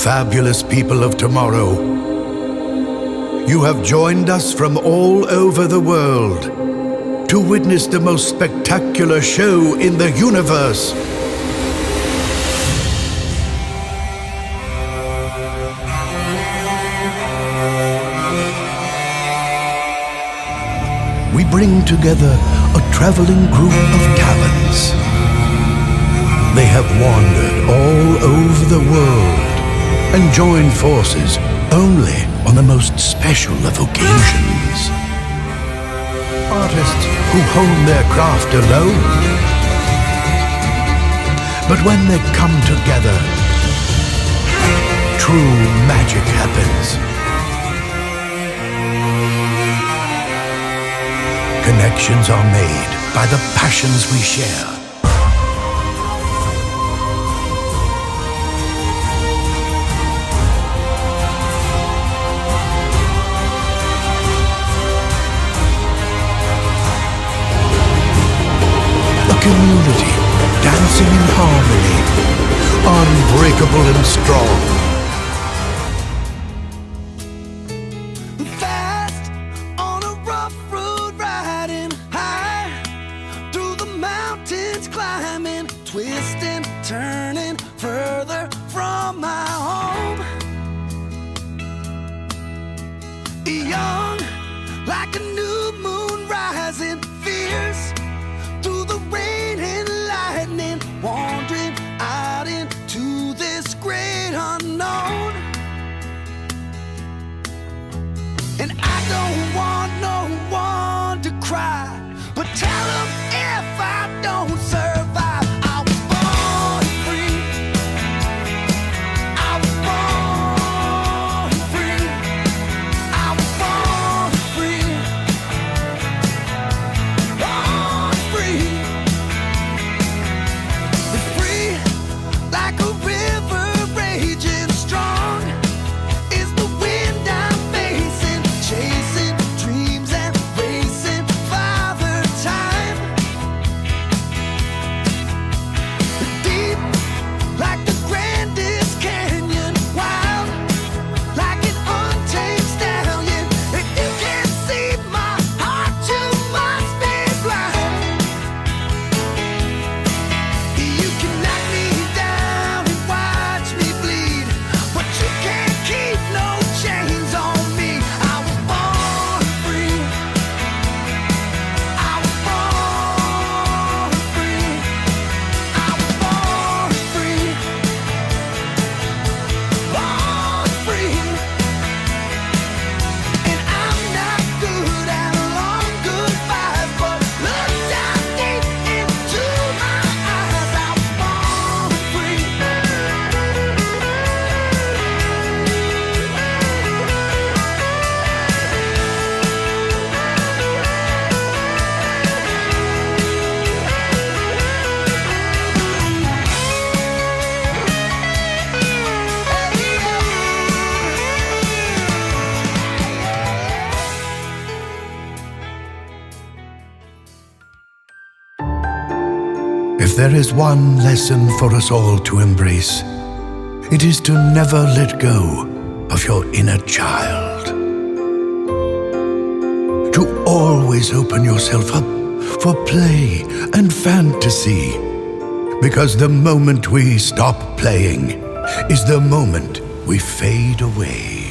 fabulous people of tomorrow. You have joined us from all over the world to witness the most spectacular show in the universe. We bring together a traveling group of talents. They have wandered all over the world and joined forces only on the most special of occasions. Artists who hone their craft alone. But when they come together, true magic happens. Connections are made by the passions we share. A community dancing in harmony, unbreakable and strong. Climbing, twisting, turning further from my home. Young, like a new moon rising, fierce through the rain and lightning, wandering out into this great unknown. And I don't want no one to cry, but tell them if I don't survive, I was born free. I was born free. I was born free. Born free. Free like a river raging strong is the wind I'm facing, chasing dreams and racing Father Time. Deep like the grandest canyon, wild like an untamed stallion. If you can't see my heart, you must be blind. You can knock me down and watch me bleed, but you can't keep no chains on me. I was born free. I was born free. I was born free. Born free. And I'm not good at long goodbyes, but look down deep into my eyes. I was born free. If there is one lesson for us all to embrace, it is to never let go of your inner child. To always open yourself up for play and fantasy, because the moment we stop playing is the moment we fade away.